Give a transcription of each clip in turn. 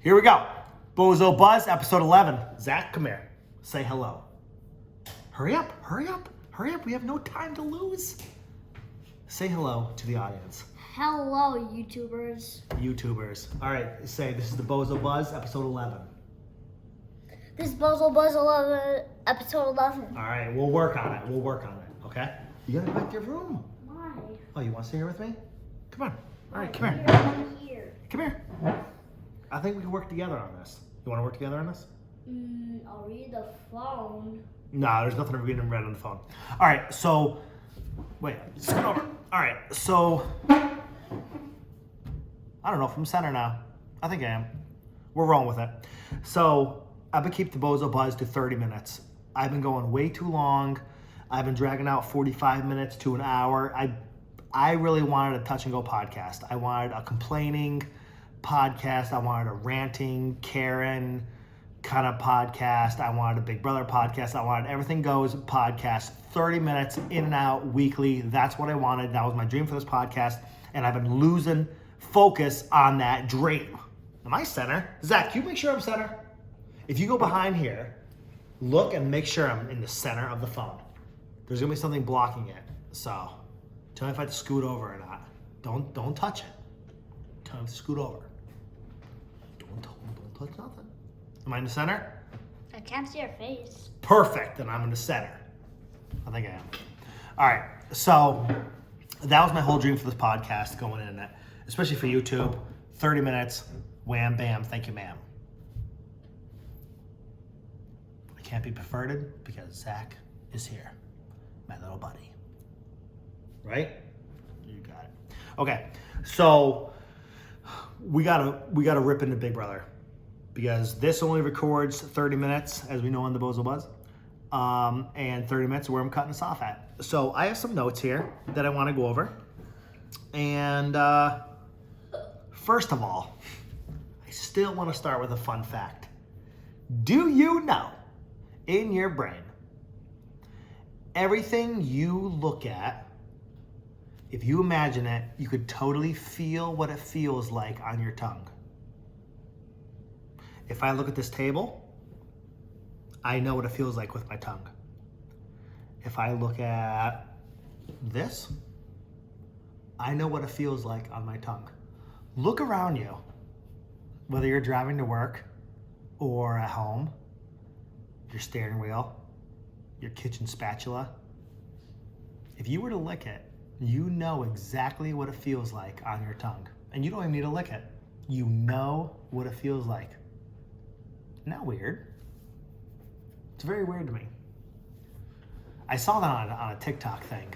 Here we go. Bozo Buzz, episode 11. Zach, come here. Say hello. Hurry up, hurry up, hurry up. We have no time to lose. Say hello to the audience. Hello, YouTubers. YouTubers. All right, say this is the Bozo Buzz, episode 11. This is Bozo Buzz 11, episode 11. All right, we'll work on it. We'll work on it, okay? You gotta go back to your room. Why? Oh, you want to stay here with me? Come on. All right, come here. I'm here. Come here. I think we can work together on this. You want to work together on this? I'll read the phone. No, there's nothing to read and read on the phone. All right, so, wait, scoot over. All right, so, I don't know if I'm center now. I think I am. We're rolling with it. So, I've been keeping the Bozo Buzz to 30 minutes. I've been going way too long. I've been dragging out 45 minutes to an hour. I really wanted a touch and go podcast. I wanted a complaining podcast. I wanted a ranting, Karen kind of podcast. I wanted a Big Brother podcast. I wanted Everything Goes podcast, 30 minutes in and out weekly. That's what I wanted. That was my dream for this podcast. And I've been losing focus on that dream. Am I center? Zach, can you make sure I'm center? If you go behind here, look and make sure I'm in the center of the phone. There's gonna be something blocking it. So tell me if I have to scoot over or not. Don't touch it. Tell me to scoot over. Don't touch nothing. Am I in the center? I can't see your face. Perfect, then I'm in the center. I think I am. All right, so that was my whole dream for this podcast going in it, especially for YouTube. 30 minutes, wham, bam, thank you, ma'am. I can't be perverted because Zach is here, my little buddy. Right? You got it. Okay, so we gotta rip into Big Brother because this only records 30 minutes, as we know on the Bozo Buzz, and 30 minutes where I'm cutting us off at. So I have some notes here that I want to go over, and first of all, I still want to start with a fun fact. Do you know, in your brain, everything you look at, if you imagine it, you could totally feel what it feels like on your tongue. If I look at this table, I know what it feels like with my tongue. If I look at this, I know what it feels like on my tongue. Look around you, whether you're driving to work or at home, your steering wheel, your kitchen spatula. If you were to lick it, you know exactly what it feels like on your tongue. And you don't even need to lick it. You know what it feels like. Isn't that weird? It's very weird to me. I saw that on a TikTok thing,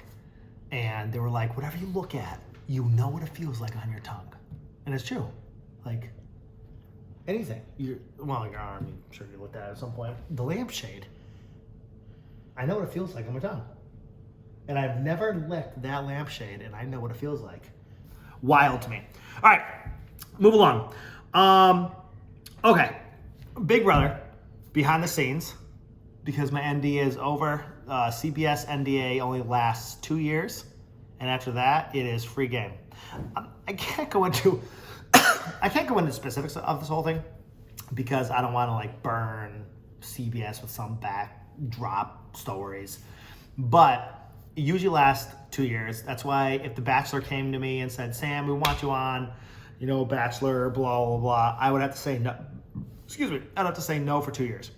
and they were like, whatever you look at, you know what it feels like on your tongue. And it's true. Like, anything. Your arm, I'm sure you looked at it at some point. The lampshade. I know what it feels like on my tongue. And I've never licked that lampshade, and I know what it feels like. Wild to me. All right, move along. Okay, Big Brother, behind the scenes, because my NDA is over. CBS NDA only lasts 2 years, and after that, it is free game. I can't go into specifics of this whole thing because I don't want to like burn CBS with some backdrop stories, but it usually lasts 2 years. That's why if The Bachelor came to me and said, Sam, we want you on, Bachelor, blah, blah, blah, I would have to say no. I'd have to say no for 2 years.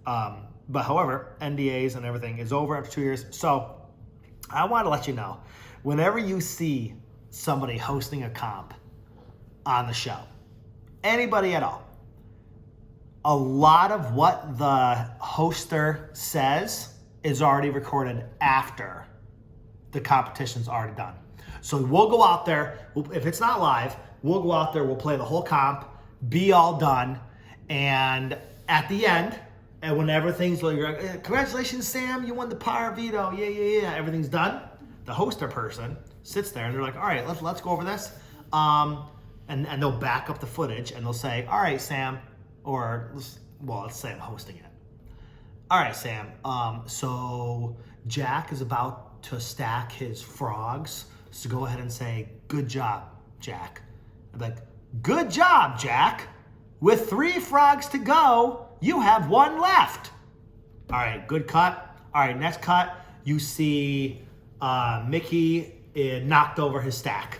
But however, NDAs and everything is over after 2 years. So I want to let you know, whenever you see somebody hosting a comp on the show, anybody at all, a lot of what the hoster says is already recorded after the competition's already done. So we'll go out there, if it's not live, we'll go out there, we'll play the whole comp, be all done, and at the end, and when everything's like, congratulations, Sam, you won the power veto, yeah, everything's done, the hoster person sits there and they're like, all right, let's go over this, and they'll back up the footage and they'll say, all right, Sam, let's say I'm hosting it. All right, Sam, so Jack is about to stack his frogs, so go ahead and say, good job, Jack. I'm like, good job, Jack. With 3 frogs to go, you have 1 left. All right, good cut. All right, next cut, you see Mickey knocked over his stack.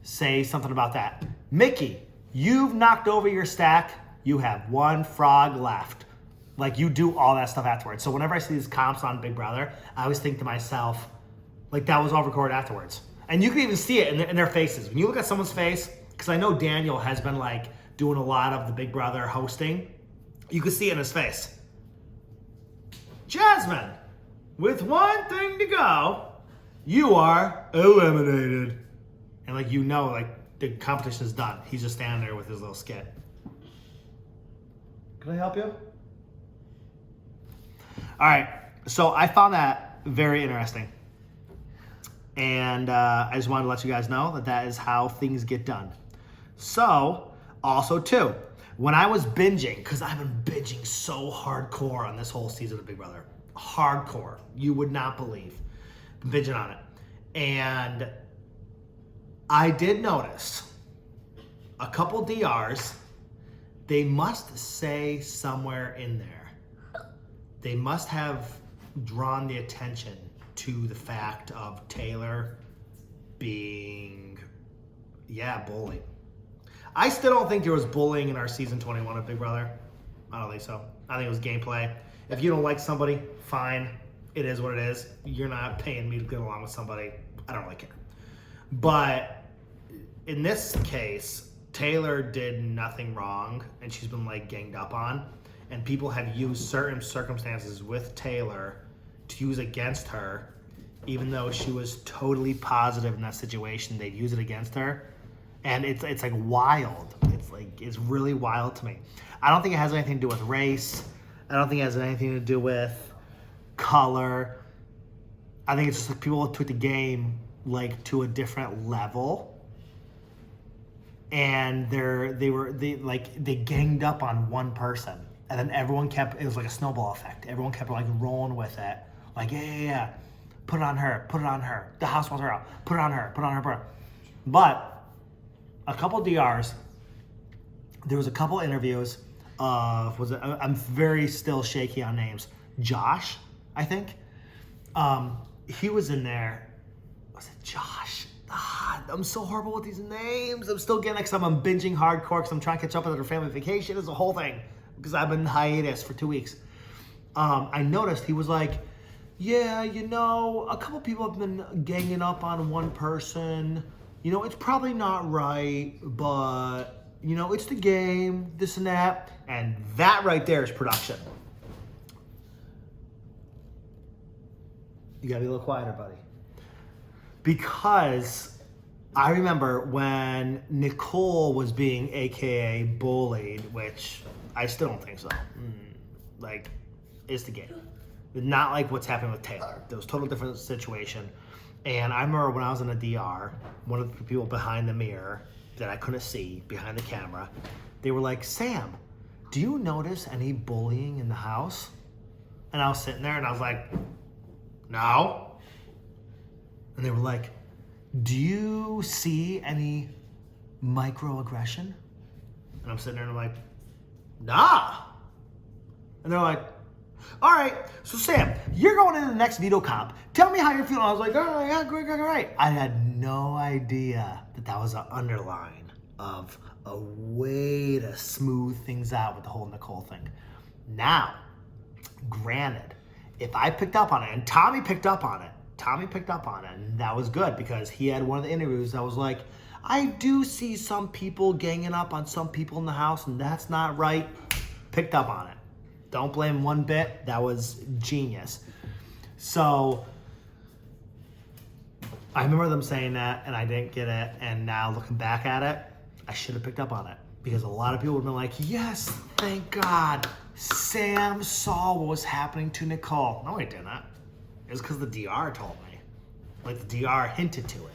Say something about that. Mickey, you've knocked over your stack. You have 1 frog left. Like, you do all that stuff afterwards. So whenever I see these comps on Big Brother, I always think to myself, like, that was all recorded afterwards. And you can even see it in their faces. When you look at someone's face, because I know Daniel has been, like, doing a lot of the Big Brother hosting, you can see it in his face. Jasmine, with 1 thing to go, you are eliminated. And, like, you know, like, the competition is done. He's just standing there with his little skit. Can I help you? All right, so I found that very interesting. And I just wanted to let you guys know that that is how things get done. So, also too, when I was binging, because I've been binging so hardcore on this whole season of Big Brother. Hardcore. You would not believe. Been binging on it. And I did notice a couple DRs, they must say somewhere in there, they must have drawn the attention to the fact of Taylor being, bullied. I still don't think there was bullying in our season 21 of Big Brother. I don't think so. I think it was gameplay. If you don't like somebody, fine. It is what it is. You're not paying me to get along with somebody. I don't really care. But in this case, Taylor did nothing wrong, and she's been, like, ganged up on. And people have used certain circumstances with Taylor to use against her, even though she was totally positive in that situation. They'd use it against her. And it's like wild. It's really wild to me. I don't think it has anything to do with race. I don't think it has anything to do with color. I think it's just like people took the game like to a different level. And they ganged up on one person. And then everyone it was like a snowball effect. Everyone kept like rolling with it. Like, yeah. Put it on her. The house wants her out. Put it on her. But a couple DRs, there was a couple interviews of, I'm very still shaky on names. Josh, I think. He was in there. Was it Josh? I'm so horrible with these names. I'm still getting, because I'm binging hardcore because I'm trying to catch up with our family vacation. It's a whole thing. Because I've been hiatus for 2 weeks. I noticed he was like, yeah, a couple people have been ganging up on one person. It's probably not right, but, it's the game, this and that. And that right there is production. You gotta be a little quieter, buddy. Because I remember when Nicole was being AKA bullied, which I still don't think so. It's the game. Not like what's happening with Taylor. There was a total different situation. And I remember when I was in a DR, one of the people behind the mirror that I couldn't see, behind the camera, they were like, Sam, do you notice any bullying in the house? And I was sitting there and I was like, no. And they were like, do you see any microaggression? And I'm sitting there and I'm like, nah. And they're like, all right, so Sam, you're going into the next veto comp. Tell me how you're feeling. I was like, oh, yeah, great. I had no idea that was an underline of a way to smooth things out with the whole Nicole thing. Now, granted, if I picked up on it, and Tommy picked up on it, and that was good because he had one of the interviews that was like, I do see some people ganging up on some people in the house, and that's not right. Picked up on it. Don't blame him one bit. That was genius. So I remember them saying that, and I didn't get it. And now looking back at it, I should have picked up on it because a lot of people would have been like, yes, thank God. Sam saw what was happening to Nicole. No, I didn't. It was because the DR told me. Like, the DR hinted to it.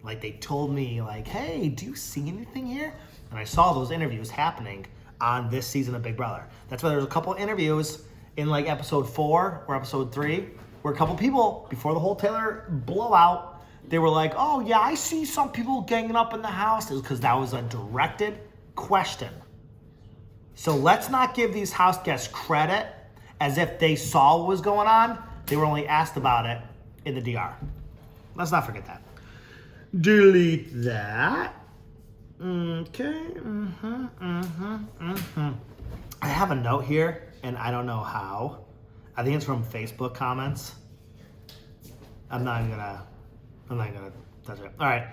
Like, they told me, like, hey, do you see anything here? And I saw those interviews happening on this season of Big Brother. That's why there was a couple interviews in, like, episode 4 or episode 3 where a couple people, before the whole Taylor blowout, they were like, oh, yeah, I see some people ganging up in the house. It was because that was a directed question. So let's not give these house guests credit as if they saw what was going on. They were only asked about it in the DR. Let's not forget that. Delete that. Okay. I have a note here, and I don't know how. I think it's from Facebook comments. I'm not even gonna touch it. All right.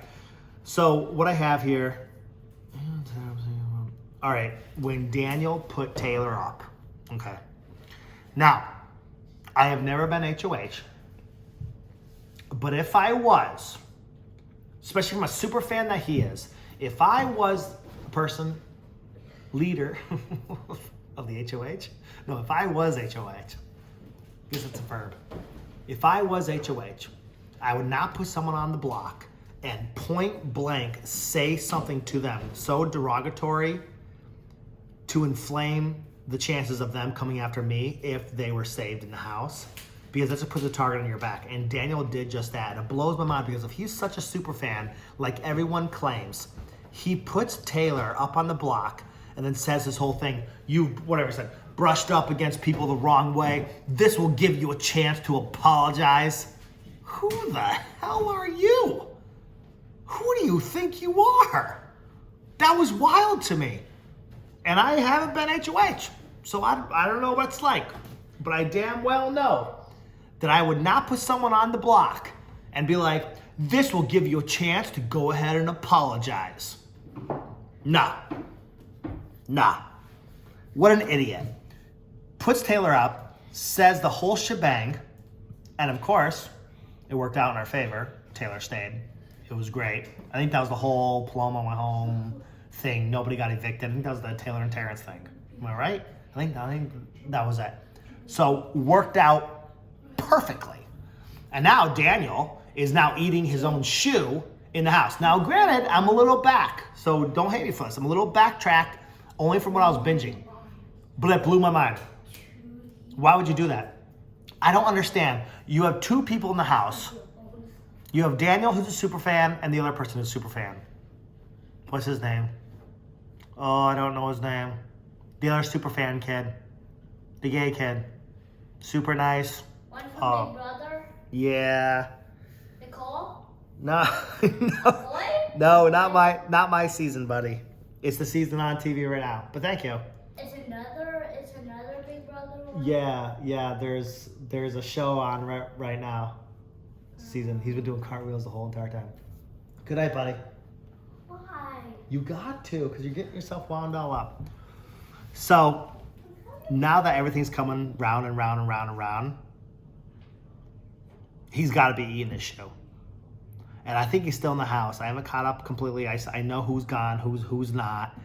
So what I have here. All right. When Daniel put Taylor up. Okay. Now, I have never been HOH, but if I was, especially from a super fan that he is, if I was a person, leader of the HOH, no, if I was HOH, because it's a verb. If I was HOH, I would not put someone on the block and point blank say something to them so derogatory to inflame the chances of them coming after me if they were saved in the house, because that's just put the target on your back. And Daniel did just that. It blows my mind because if he's such a super fan, like everyone claims, he puts Taylor up on the block and then says this whole thing, you, whatever said, brushed up against people the wrong way. This will give you a chance to apologize. Who the hell are you? Who do you think you are? That was wild to me. And I haven't been HOH, so I don't know what it's like. But I damn well know that I would not put someone on the block and be like, this will give you a chance to go ahead and apologize. Nah. What an idiot. Puts Taylor up, says the whole shebang, and of course, it worked out in our favor. Taylor stayed. It was great. I think that was the whole Paloma went home thing. Nobody got evicted. I think that was the Taylor and Terrence thing. Am I right? I think that was it. So worked out perfectly. And now Daniel is now eating his own shoe in the house. Now, granted, I'm a little back, so don't hate me for this. I'm a little backtracked only from when I was binging. But it blew my mind. Why would you do that? I don't understand. You have two people in the house. You have Daniel, who's a super fan, and the other person who's a super fan. What's his name? Oh, I don't know his name. The other super fan kid. The gay kid. Super nice. One from Big Brother? Yeah. Nicole? No. What? No, not my season, buddy. It's the season on TV right now. But thank you. It's another Big Brother one? Yeah. There's a show on right now. Season. He's been doing cartwheels the whole entire time. Good night, buddy. Why? You got to, because you're getting yourself wound all up. So, now that everything's coming round and round and round and round, he's got to be eating his shoe. And I think he's still in the house. I haven't caught up completely. I know who's gone, who's not,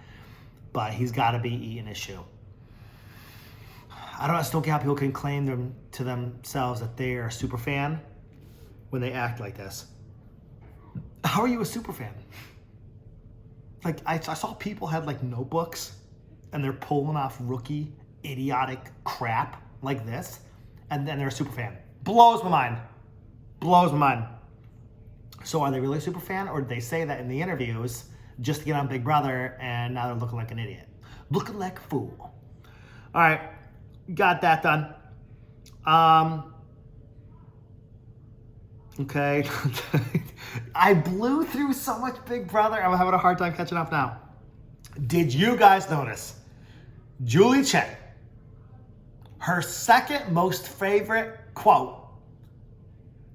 but he's got to be eating his shoe. I still get how people can claim them to themselves that they are a super fan when they act like this. How are you a super fan? Like, I saw people had like notebooks and they're pulling off rookie, idiotic crap like this, and then they're a super fan. Blows my mind. So are they really a super fan, or did they say that in the interviews just to get on Big Brother and now they're looking like an idiot? Looking like a fool. All right, got that done. Okay. I blew through so much Big Brother. I'm having a hard time catching up now. Did you guys notice Julie Chen, her second most favorite quote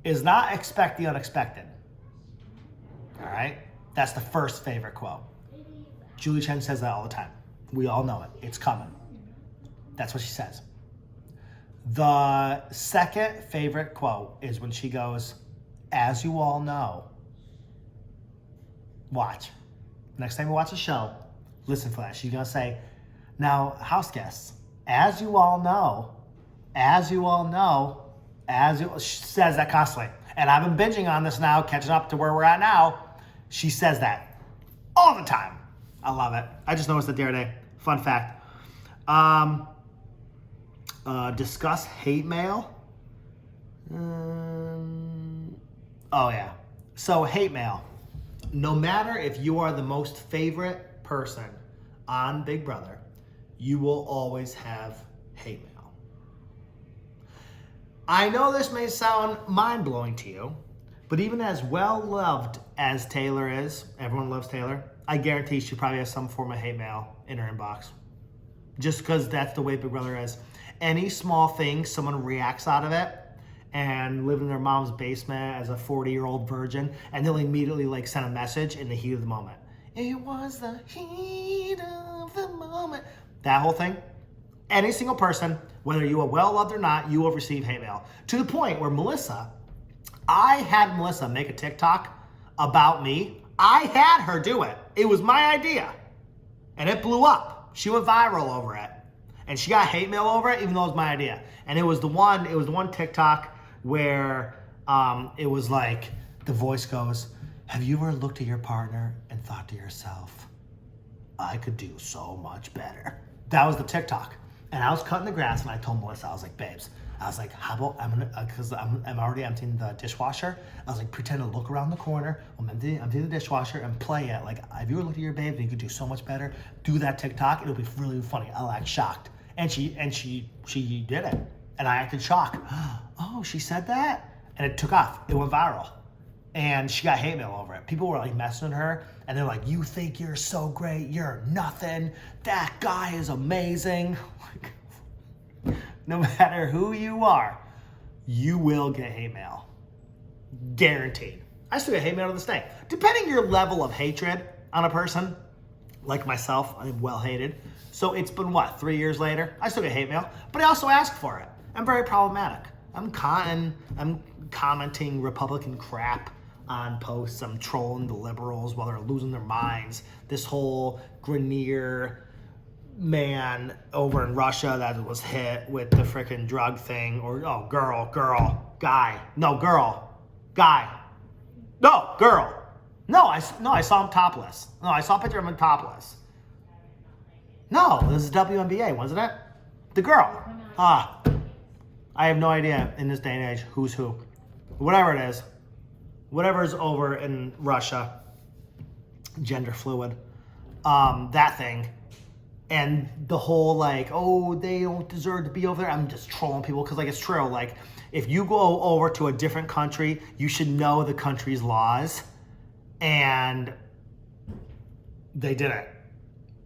is not expect the unexpected. All right? That's the first favorite quote. Julie Chen says that all the time. We all know it. It's coming. That's what she says. The second favorite quote is when she goes, as you all know. Watch. Next time you watch a show, listen for that. She's going to say, now, house guests, as you all know, she says that constantly. And I've been binging on this now, catching up to where we're at now. She says that all the time. I love it. I just noticed it the other day. Fun fact. Discuss hate mail. Oh, yeah. So, hate mail. No matter if you are the most favorite person on Big Brother, you will always have hate mail. I know this may sound mind-blowing to you, but even as well-loved as Taylor is, everyone loves Taylor, I guarantee she probably has some form of hate mail in her inbox. Just because that's the way Big Brother is. Any small thing, someone reacts out of it, and live in their mom's basement as a 40-year-old virgin, and they'll immediately like send a message in the heat of the moment. It was the heat of the moment. That whole thing. Any single person, whether you are well-loved or not, you will receive hate mail. To the point where I had Melissa make a TikTok about me. I had her do it. It was my idea. And it blew up. She went viral over it. And she got hate mail over it, even though it was my idea. And it was the one TikTok where it was like, the voice goes, have you ever looked at your partner and thought to yourself, I could do so much better? That was the TikTok. And I was cutting the grass and I told Melissa, I was like, babes, I was like, how about, because I'm already emptying the dishwasher. I was like, pretend to look around the corner. I'm emptying the dishwasher and play it. Like, if you were looking at your babe and you could do so much better, do that TikTok. It'll be really funny. I'll act shocked. And she did it. And I acted shocked. Oh, she said that? And it took off. It went viral. And she got hate mail over it. People were like messing her. And they're like, you think you're so great. You're nothing. That guy is amazing. No matter who you are, you will get hate mail. Guaranteed. I still get hate mail to this day. Depending your level of hatred on a person, like myself, I'm well hated. So it's been 3 years later? I still get hate mail, but I also ask for it. I'm very problematic. I'm commenting Republican crap on posts. I'm trolling the liberals while they're losing their minds. This whole Grenier man over in Russia that was hit with the freaking drug thing, or guy. No, girl. No, I saw him topless. No, I saw a picture of him topless. No, this is WNBA, wasn't it? The girl. I have no idea in this day and age who's who. Whatever it is. Whatever's over in Russia. Gender fluid. That thing. And the whole they don't deserve to be over there. I'm just trolling people because it's true. Like, if you go over to a different country, you should know the country's laws. And they didn't.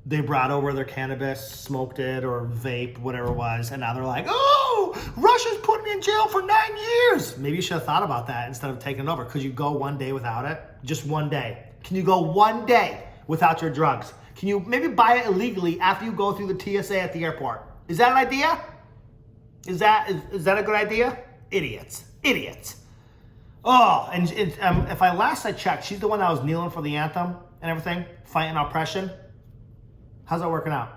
They brought over their cannabis, smoked it, or vape, whatever it was, and now they're like, oh, Russia's putting me in jail for 9 years. Maybe you should have thought about that instead of taking it over. Could you go 1 day without it? Just 1 day. Can you go 1 day without your drugs? Can you maybe buy it illegally after you go through the TSA at the airport? Is that an idea? Is that a good idea? Idiots. Oh, and if I checked, she's the one that was kneeling for the anthem and everything, fighting oppression. How's that working out?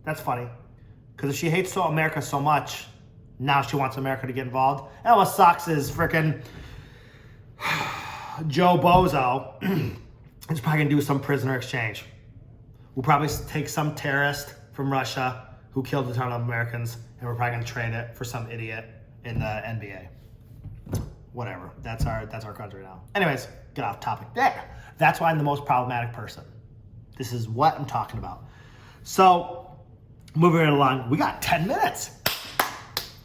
That's funny. Because if she hates America so much, now she wants America to get involved. And what sucks is freaking Joe Bozo is probably going to do some prisoner exchange. We'll probably take some terrorist from Russia who killed a ton of Americans, and we're probably going to trade it for some idiot in the NBA. Whatever. That's our country now. Anyways, get off topic there. That's why I'm the most problematic person. This is what I'm talking about. So, moving right along, we got 10 minutes.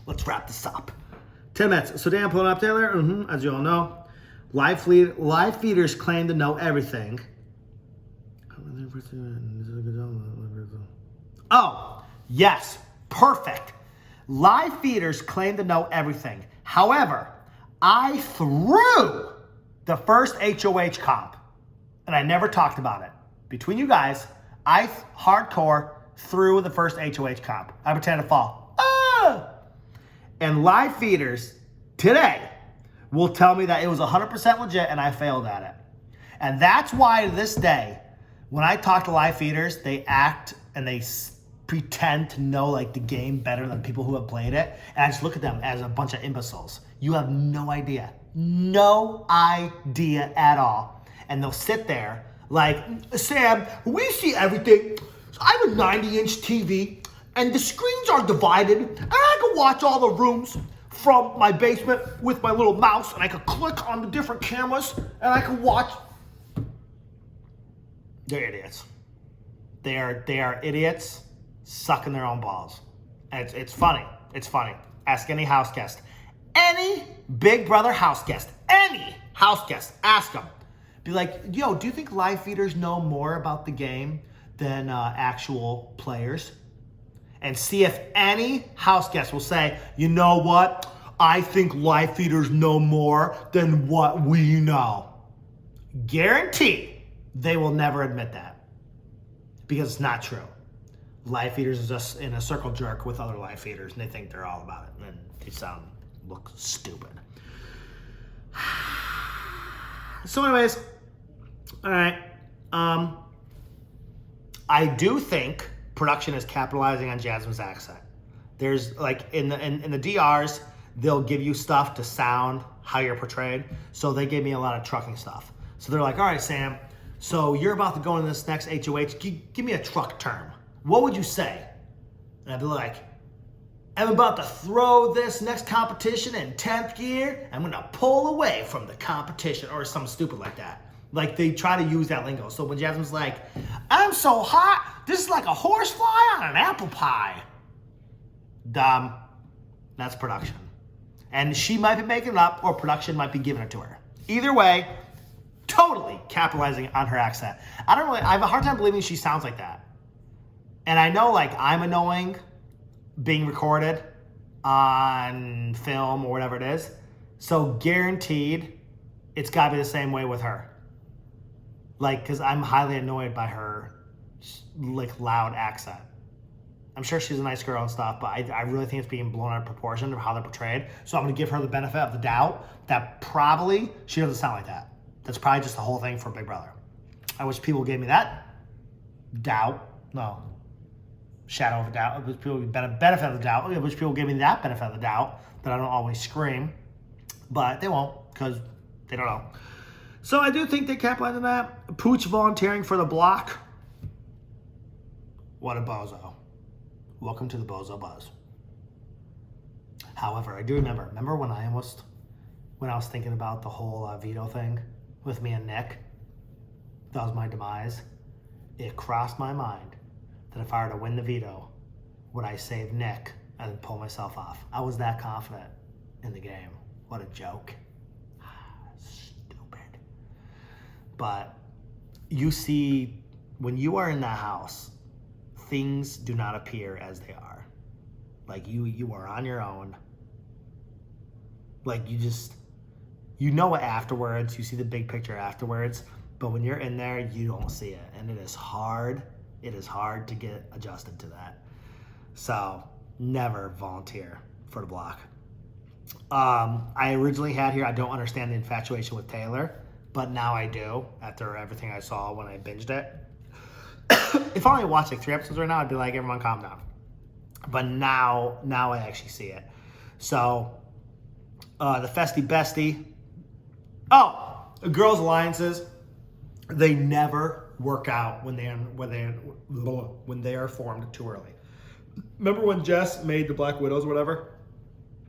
Let's wrap this up. 10 minutes. So, Dan, pulling up Taylor. As you all know, live feeders claim to know everything. Oh, yes. Perfect. Live feeders claim to know everything. However, I threw the first HOH comp, and I never talked about it. Between you guys, I hardcore threw the first HOH comp. I pretended to fall. And live feeders today will tell me that it was 100% legit and I failed at it. And that's why to this day, when I talk to live feeders, they act and they pretend to know the game better than people who have played it. And I just look at them as a bunch of imbeciles. You have no idea. No idea at all. And they'll sit there like, Sam, we see everything. I have a 90-inch TV, and the screens are divided, and I can watch all the rooms from my basement with my little mouse, and I can click on the different cameras, and I can watch. They're idiots. They are idiots, sucking their own balls. And it's funny. It's funny. Ask any house guest. Any Big Brother house guest. Any house guest. Ask them. Be like, yo, do you think live feeders know more about the game than actual players? And see if any house guest will say, you know what? I think live feeders know more than what we know. Guarantee they will never admit that. Because it's not true. Live feeders is just in a circle jerk with other live feeders, and they think they're all about it. And they look stupid. So anyways, all right. I do think production is capitalizing on Jasmine's accent. There's like in the DRs, they'll give you stuff to sound how you're portrayed. So they gave me a lot of trucking stuff. So they're like, all right, Sam, so you're about to go into this next HOH. Give me a truck term. What would you say? And I'd be like, I'm about to throw this next competition in 10th gear. I'm gonna pull away from the competition or something stupid like that. Like they try to use that lingo. So when Jasmine's like, I'm so hot, this is like a horsefly on an apple pie. Dumb. That's production. And she might be making it up or production might be giving it to her. Either way, totally capitalizing on her accent. I have a hard time believing she sounds like that. And I know like I'm annoying being recorded on film or whatever it is. So guaranteed it's gotta be the same way with her. Like, cause I'm highly annoyed by her like loud accent. I'm sure she's a nice girl and stuff, but I really think it's being blown out of proportion of how they're portrayed. So I'm gonna give her the benefit of the doubt that probably she doesn't sound like that. That's probably just the whole thing for Big Brother. I wish people gave me that doubt. No. Shadow of a doubt. I wish people gave me benefit of the doubt. I wish people gave me that benefit of the doubt that I don't always scream. But they won't because they don't know. So I do think they capitalize on that. Pooch volunteering for the block. What a bozo. Welcome to the Bozo Buzz. However, I do remember when I was thinking about the whole veto thing with me and Nick, that was my demise. It crossed my mind that if I were to win the veto, would I save Nick and then pull myself off? I was that confident in the game. What a joke. Stupid. But you see, when you are in that house, things do not appear as they are. Like you are on your own. Like you know it afterwards. You see the big picture afterwards. But when you're in there, you don't see it. And it is hard. It is hard to get adjusted to that. So never volunteer for the block. I originally had here, I don't understand the infatuation with Taylor, but now I do after everything I saw when I binged it. If I only watched like 3 episodes right now, I'd be like, everyone calm down. But now I actually see it. So the Festy Bestie. Oh, girls' alliances, they never work out when they are formed too early. Remember when Jess made the Black Widows or whatever?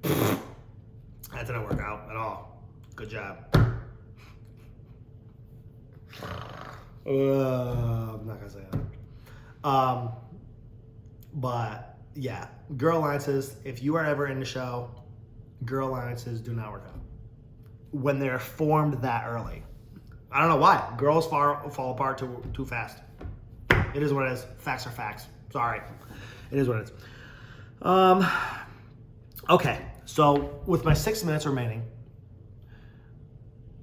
That didn't work out at all. Good job. I'm not gonna say that. But yeah, girl alliances, if you are ever in the show, girl alliances do not work out when they're formed that early. I don't know why. Girls fall apart too fast. It is what it is. Facts are facts. Sorry. It is what it is. Okay, so with my 6 minutes remaining,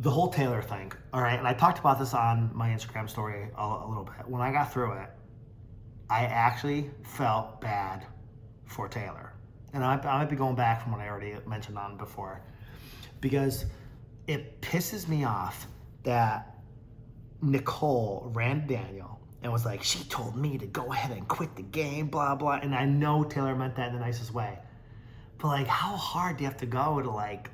the whole Taylor thing, all right, and I talked about this on my Instagram story a little bit. When I got through it, I actually felt bad for Taylor. And I might be going back from what I already mentioned on before, because it pisses me off that Nicole ran Daniel and was like, she told me to go ahead and quit the game, blah, blah. And I know Taylor meant that in the nicest way. But like, how hard do you have to go to like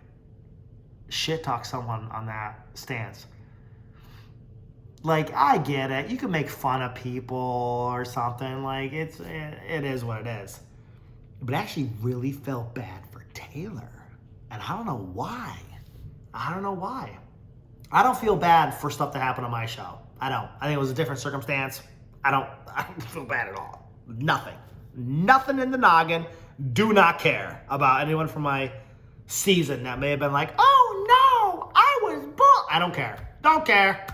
shit talk someone on that stance? Like, I get it. You can make fun of people or something. Like, it is what it is. But I actually really felt bad for Taylor. And I don't know why. I don't feel bad for stuff that happened on my show. I don't. I think it was a different circumstance. I don't feel bad at all. Nothing. Nothing in the noggin. Do not care about anyone from my season that may have been like, oh no, I was bull. I don't care. Don't care.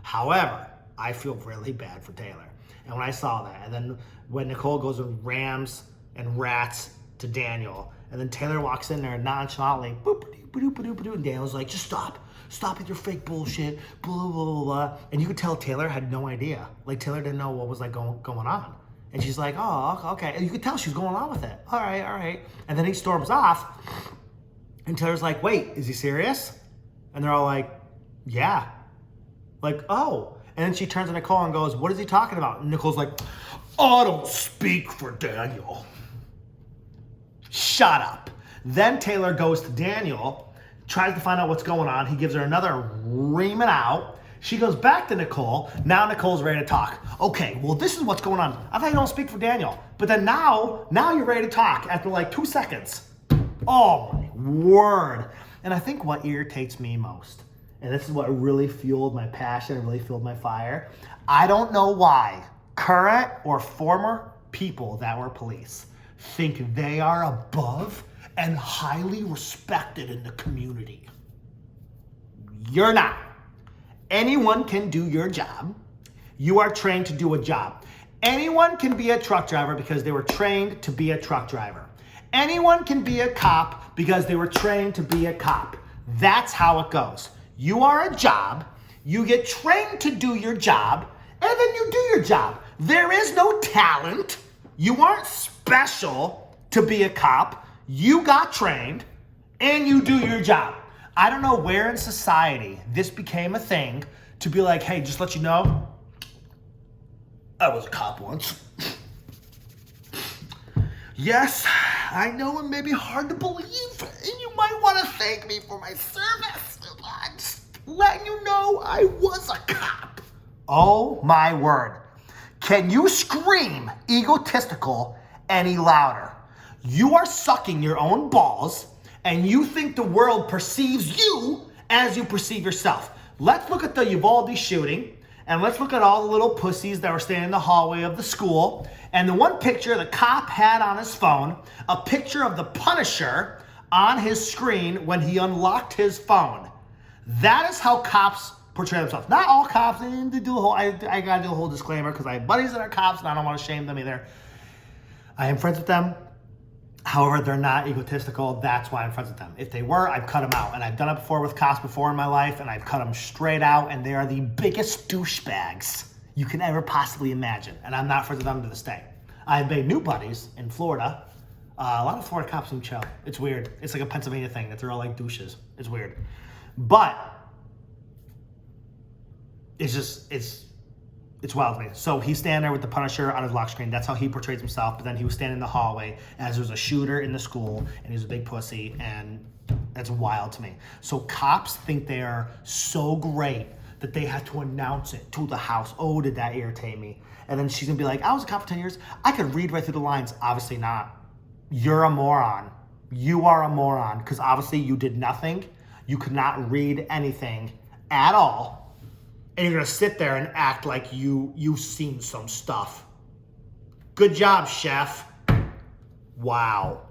However, I feel really bad for Taylor. And when I saw that, and then when Nicole goes and rams and rats to Daniel, and then Taylor walks in there nonchalantly, boop, boop, boop, boop, boop, and Daniel's like, just stop. Stop with your fake bullshit, blah, blah, blah, blah. And you could tell Taylor had no idea. Like, Taylor didn't know what was, like, going on. And she's like, oh, okay. And you could tell she was going along with it. All right. And then he storms off, and Taylor's like, wait, is he serious? And they're all like, yeah. Like, oh. And then she turns to Nicole and goes, what is he talking about? And Nicole's like, I don't speak for Daniel. Shut up. Then Taylor goes to Daniel, tries to find out what's going on. He gives her another reaming out. She goes back to Nicole. Now Nicole's ready to talk. Okay, well, this is what's going on. I thought you don't speak for Daniel. But then now you're ready to talk after like 2 seconds. Oh, my word. And I think what irritates me most, and this is what really fueled my passion and really fueled my fire, I don't know why current or former people that were police think they are above and highly respected in the community. You're not. Anyone can do your job. You are trained to do a job. Anyone can be a truck driver because they were trained to be a truck driver. Anyone can be a cop because they were trained to be a cop. That's how it goes. You are a job, you get trained to do your job, and then you do your job. There is no talent. You aren't special to be a cop. You got trained, and you do your job. I don't know where in society this became a thing to be like, hey, just let you know, I was a cop once. Yes, I know it may be hard to believe, and you might want to thank me for my service. I'm just letting you know I was a cop. Oh my word. Can you scream egotistical any louder? You are sucking your own balls, and you think the world perceives you as you perceive yourself. Let's look at the Uvalde shooting, and let's look at all the little pussies that were standing in the hallway of the school. And the one picture the cop had on his phone, a picture of the Punisher on his screen when he unlocked his phone. That is how cops portray themselves. Not all cops, they do a whole, I gotta do a whole disclaimer because I have buddies that are cops and I don't want to shame them either. I am friends with them. However, they're not egotistical. That's why I'm friends with them. If they were, I've cut them out. And I've done it before with cops before in my life, and I've cut them straight out, and they are the biggest douchebags you can ever possibly imagine. And I'm not friends with them to this day. I've made new buddies in Florida. A lot of Florida cops seem chill. It's weird. It's like a Pennsylvania thing that they're all like douches. It's weird. But it's just, it's wild to me. So he's standing there with the Punisher on his lock screen. That's how he portrays himself. But then he was standing in the hallway as there was a shooter in the school, and he was a big pussy, and that's wild to me. So cops think they are so great that they have to announce it to the house. Oh, did that irritate me? And then she's gonna be like, I was a cop for 10 years. I could read right through the lines. Obviously not. You're a moron. You are a moron, because obviously you did nothing. You could not read anything at all. And you're gonna sit there and act like you've seen some stuff. Good job, chef. Wow.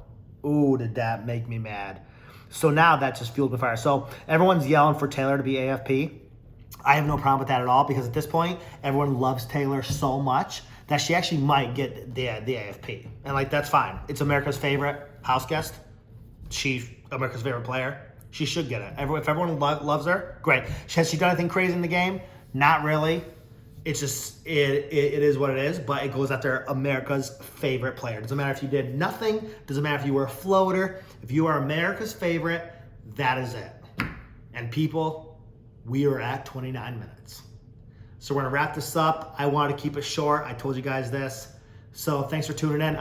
Ooh, did that make me mad. So now that just fueled the fire. So everyone's yelling for Taylor to be AFP. I have no problem with that at all, because at this point, everyone loves Taylor so much that she actually might get the AFP. And like, that's fine. It's America's favorite house guest. She's America's favorite player. She should get it. If everyone loves her, great. Has she done anything crazy in the game? Not really. It's just, it is what it is, but it goes after America's favorite player. Doesn't matter if you did nothing. Doesn't matter if you were a floater. If you are America's favorite, that is it. And people, we are at 29 minutes. So we're gonna wrap this up. I wanted to keep it short. I told you guys this. So thanks for tuning in.